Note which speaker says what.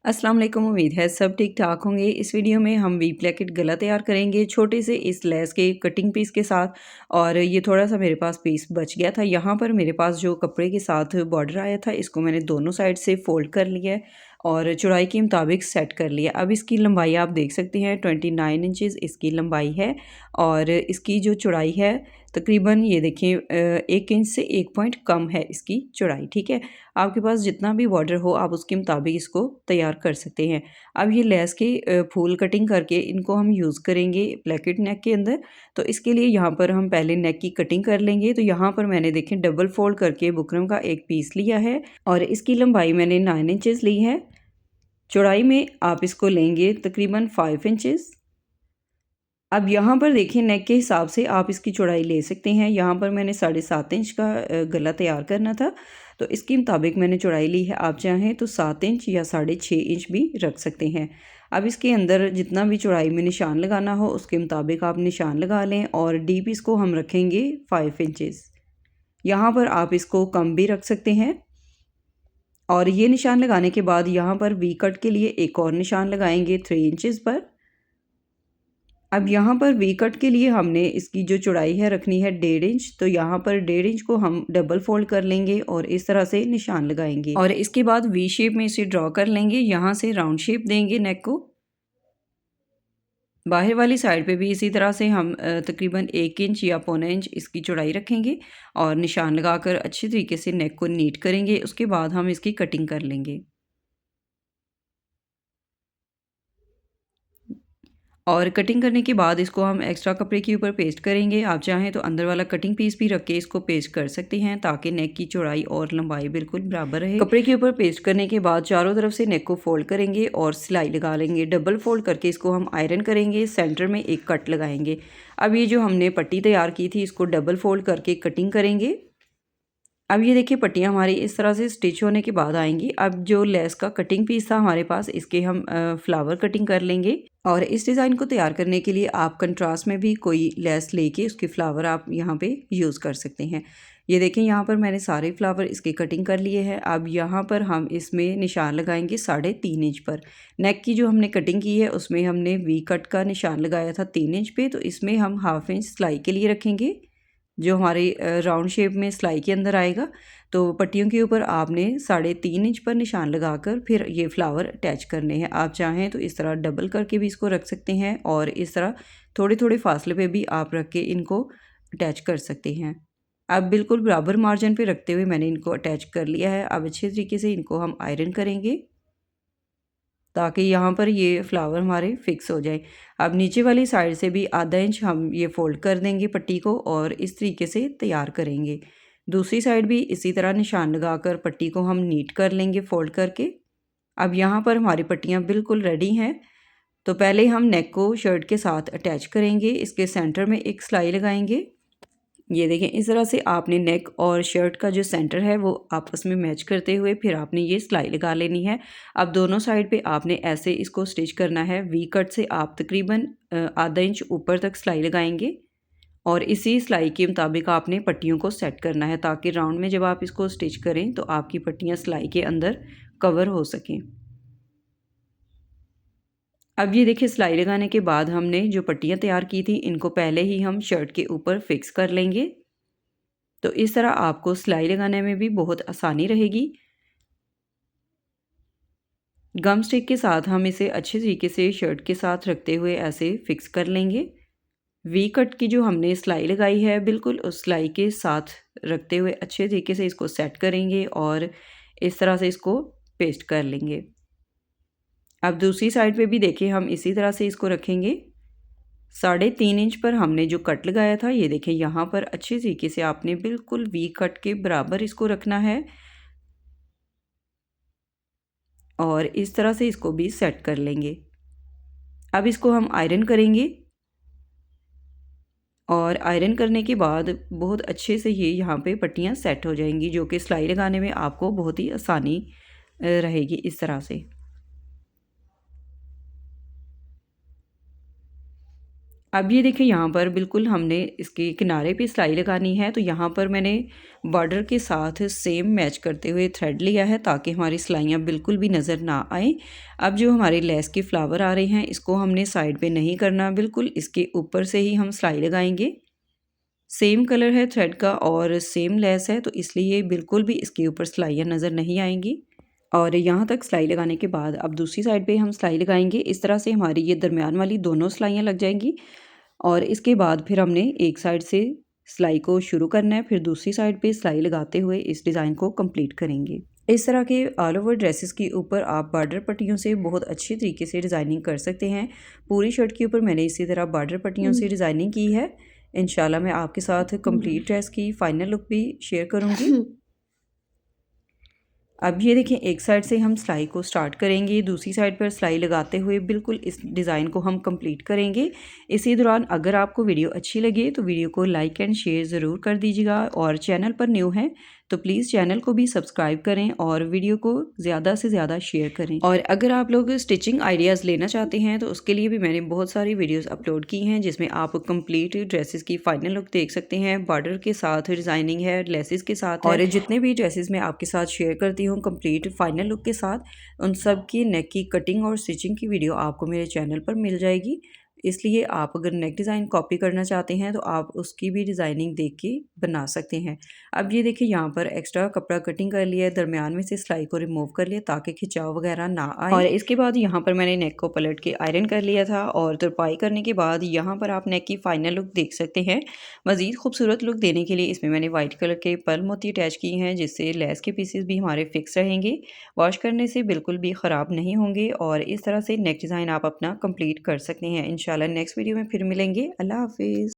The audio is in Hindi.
Speaker 1: अस्सलाम वालेकुम। उम्मीद है सब ठीक ठाक होंगे। इस वीडियो में हम वी प्लेकेट गला तैयार करेंगे छोटे से इस लेस के कटिंग पीस के साथ। और ये थोड़ा सा मेरे पास पीस बच गया था। यहाँ पर मेरे पास जो कपड़े के साथ बॉर्डर आया था इसको मैंने दोनों साइड से फोल्ड कर लिया है और चौड़ाई के मुताबिक सेट कर लिया। अब इसकी लंबाई आप देख सकते हैं 29 इंचज़ इसकी लंबाई है और इसकी जो चौड़ाई है तकरीबन ये देखिए 1 इंच से 1 पॉइंट कम है इसकी चौड़ाई। ठीक है, आपके पास जितना भी बॉर्डर हो आप उसके मुताबिक इसको तैयार कर सकते हैं। अब ये लेस के फूल कटिंग करके इनको हम यूज़ करेंगे प्लेकेट नेक के अंदर। तो इसके लिए यहाँ पर हम पहले नेक की कटिंग कर लेंगे। तो यहाँ पर मैंने देखें डबल फोल्ड करके बुकरम का एक पीस लिया है और इसकी लंबाई मैंने 9 इंचज़ ली है। चौड़ाई में आप इसको लेंगे तकरीबन 5 इंचज़। अब यहाँ पर देखिए नेक के हिसाब से आप इसकी चौड़ाई ले सकते हैं। यहाँ पर मैंने 7.5 इंच का गला तैयार करना था तो इसके मुताबिक मैंने चौड़ाई ली है। आप चाहें तो 7 इंच या 6.5 इंच भी रख सकते हैं। अब इसके अंदर जितना भी चौड़ाई में निशान लगाना हो उसके मुताबिक आप निशान लगा लें और डीप इसको हम रखेंगे 5 इंचज़। यहाँ पर आप इसको कम भी रख सकते हैं। और ये निशान लगाने के बाद यहाँ पर वी कट के लिए एक और निशान लगाएंगे 3 इंचज़ पर। अब यहाँ पर वी कट के लिए हमने इसकी जो चौड़ाई है रखनी है 1.5 इंच। तो यहाँ पर 1.5 इंच को हम डबल फोल्ड कर लेंगे और इस तरह से निशान लगाएंगे और इसके बाद वी शेप में इसे ड्रॉ कर लेंगे। यहाँ से राउंड शेप देंगे नेक को। बाहर वाली साइड पे भी इसी तरह से हम तकरीबन 1 इंच या पौना इंच इसकी चौड़ाई रखेंगे और निशान लगाकर अच्छी तरीके से नेक को नीट करेंगे। उसके बाद हम इसकी कटिंग कर लेंगे और कटिंग करने के बाद इसको हम एक्स्ट्रा कपड़े के ऊपर पेस्ट करेंगे। आप चाहें तो अंदर वाला कटिंग पीस भी रख के इसको पेस्ट कर सकते हैं ताकि नेक की चौड़ाई और लंबाई बिल्कुल बराबर रहे। कपड़े के ऊपर पेस्ट करने के बाद चारों तरफ से नेक को फोल्ड करेंगे और सिलाई लगा लेंगे। डबल फोल्ड करके इसको हम आयरन करेंगे। सेंटर में एक कट लगाएंगे। अब ये जो हमने पट्टी तैयार की थी इसको डबल फोल्ड करके कटिंग करेंगे। अब ये देखिए पट्टियाँ हमारी इस तरह से स्टिच होने के बाद आएंगी। अब जो लेस का कटिंग पीस था हमारे पास इसके हम फ्लावर कटिंग कर लेंगे। और इस डिज़ाइन को तैयार करने के लिए आप कंट्रास्ट में भी कोई लेस लेके उसके फ्लावर आप यहाँ पे यूज़ कर सकते हैं। ये देखें यहाँ पर मैंने सारे फ्लावर इसकी कटिंग कर लिए हैं। अब यहाँ पर हम इसमें निशान लगाएंगे 3.5 इंच पर। नेक की जो हमने कटिंग की है उसमें हमने वी कट का निशान लगाया था 3 इंच पे। तो इसमें हम 1/2 इंच सिलाई के लिए रखेंगे जो हमारे राउंड शेप में सिलाई के अंदर आएगा। तो पट्टियों के ऊपर आपने 3.5 इंच पर निशान लगाकर फिर ये फ्लावर अटैच करने हैं। आप चाहें तो इस तरह डबल करके भी इसको रख सकते हैं और इस तरह थोड़े थोड़े फासले पे भी आप रख के इनको अटैच कर सकते हैं। अब बिल्कुल बराबर मार्जिन पे रखते हुए मैंने इनको अटैच कर लिया है। अब अच्छे तरीके से इनको हम आयरन करेंगे ताकि यहाँ पर ये फ्लावर हमारे फिक्स हो जाए। अब नीचे वाली साइड से भी आधा इंच हम ये फोल्ड कर देंगे पट्टी को और इस तरीके से तैयार करेंगे। दूसरी साइड भी इसी तरह निशान लगाकर पट्टी को हम नीट कर लेंगे फोल्ड करके। अब यहाँ पर हमारी पट्टियाँ बिल्कुल रेडी हैं। तो पहले हम नेक को शर्ट के साथ अटैच करेंगे। इसके सेंटर में एक सिलाई लगाएंगे। ये देखें इस तरह से आपने नेक और शर्ट का जो सेंटर है वो आपस में मैच करते हुए फिर आपने ये सिलाई लगा लेनी है। अब दोनों साइड पे आपने ऐसे इसको स्टिच करना है। वी कट से आप तकरीबन आधा इंच ऊपर तक सिलाई लगाएंगे और इसी सिलाई के मुताबिक आपने पट्टियों को सेट करना है ताकि राउंड में जब आप इसको स्टिच करें तो आपकी पट्टियाँ सिलाई के अंदर कवर हो सकें। अब ये देखिए सिलाई लगाने के बाद हमने जो पट्टियाँ तैयार की थी इनको पहले ही हम शर्ट के ऊपर फिक्स कर लेंगे। तो इस तरह आपको सिलाई लगाने में भी बहुत आसानी रहेगी। गम स्टिक के साथ हम इसे अच्छे तरीके से शर्ट के साथ रखते हुए ऐसे फिक्स कर लेंगे। वी कट की जो हमने सिलाई लगाई है बिल्कुल उस सिलाई के साथ रखते हुए अच्छे तरीके से इसको सेट करेंगे और इस तरह से इसको पेस्ट कर लेंगे। अब दूसरी साइड पे भी देखिए हम इसी तरह से इसको रखेंगे। 3.5 इंच पर हमने जो कट लगाया था ये देखें यहाँ पर अच्छे तरीके से आपने बिल्कुल वी कट के बराबर इसको रखना है और इस तरह से इसको भी सेट कर लेंगे। अब इसको हम आयरन करेंगे और आयरन करने के बाद बहुत अच्छे से ये यहाँ पे पट्टियाँ सेट हो जाएंगी जो कि सिलाई लगाने में आपको बहुत ही आसानी रहेगी इस तरह से। अब ये देखिए यहाँ पर बिल्कुल हमने इसके किनारे पे सिलाई लगानी है, तो यहाँ पर मैंने बॉर्डर के साथ सेम मैच करते हुए थ्रेड लिया है ताकि हमारी सिलाइयाँ बिल्कुल भी नज़र ना आए। अब जो हमारे लेस के फ्लावर आ रहे हैं इसको हमने साइड पे नहीं करना, बिल्कुल इसके ऊपर से ही हम सिलाई लगाएंगे। सेम कलर है थ्रेड का और सेम लेस है, तो इसलिए बिल्कुल भी इसके ऊपर सिलाइयाँ नज़र नहीं आएंगी। और यहाँ तक सिलाई लगाने के बाद अब दूसरी साइड पे हम सिलाई लगाएंगे। इस तरह से हमारी ये दरमियान वाली दोनों सिलाइयाँ लग जाएंगी और इसके बाद फिर हमने एक साइड से सिलाई को शुरू करना है, फिर दूसरी साइड पे सिलाई लगाते हुए इस डिज़ाइन को कंप्लीट करेंगे। इस तरह के ऑल ओवर ड्रेसेस के ऊपर आप बॉर्डर पट्टियों से बहुत अच्छी तरीके से डिज़ाइनिंग कर सकते हैं। पूरी शर्ट के ऊपर मैंने इसी तरह बॉर्डर पट्टियों से डिज़ाइनिंग की है। इंशाल्लाह मैं आपके साथ कंप्लीट ड्रेस की फाइनल लुक भी शेयर करूँगी। अब ये देखें एक साइड से हम सिलाई को स्टार्ट करेंगे, दूसरी साइड पर सिलाई लगाते हुए बिल्कुल इस डिज़ाइन को हम कंप्लीट करेंगे। इसी दौरान अगर आपको वीडियो अच्छी लगे तो वीडियो को लाइक एंड शेयर ज़रूर कर दीजिएगा और चैनल पर न्यू है तो प्लीज़ चैनल को भी सब्सक्राइब करें और वीडियो को ज़्यादा से ज़्यादा शेयर करें। और अगर आप लोग स्टिचिंग आइडियाज़ लेना चाहते हैं तो उसके लिए भी मैंने बहुत सारी वीडियोज़ अपलोड की हैं जिसमें आप कंप्लीट ड्रेसेस की फाइनल लुक देख सकते हैं। बॉर्डर के साथ डिज़ाइनिंग है, लेसेस के साथ और जितने भी ड्रेसेस मैं आपके साथ शेयर करती हूँ कंप्लीट फाइनल लुक के साथ, उन सब की नेक की कटिंग और स्टिचिंग की वीडियो आपको मेरे चैनल पर मिल जाएगी। इसलिए आप अगर नेक डिज़ाइन कॉपी करना चाहते हैं तो आप उसकी भी डिज़ाइनिंग देख के बना सकते हैं। अब ये देखिए यहाँ पर एक्स्ट्रा कपड़ा कटिंग कर लिया है, दरमियान में से सिलाई को रिमूव कर लिया ताकि खिंचाव वगैरह ना आए। और इसके बाद यहाँ पर मैंने नेक को पलट के आयरन कर लिया था और तुरपाई करने के बाद यहाँ पर आप नेक की फाइनल लुक देख सकते हैं। मज़ीद खूबसूरत लुक देने के लिए इसमें मैंने वाइट कलर के पर्ल मोती अटैच किए हैं जिससे लेस के पीसेस भी हमारे फिक्स रहेंगे, वॉश करने से बिल्कुल भी ख़राब नहीं होंगे। और इस तरह से नेक डिज़ाइन आप अपना कंप्लीट कर सकते हैं। इंशाल्लाह नेक्स्ट वीडियो में फिर मिलेंगे। अल्लाह हाफिज़।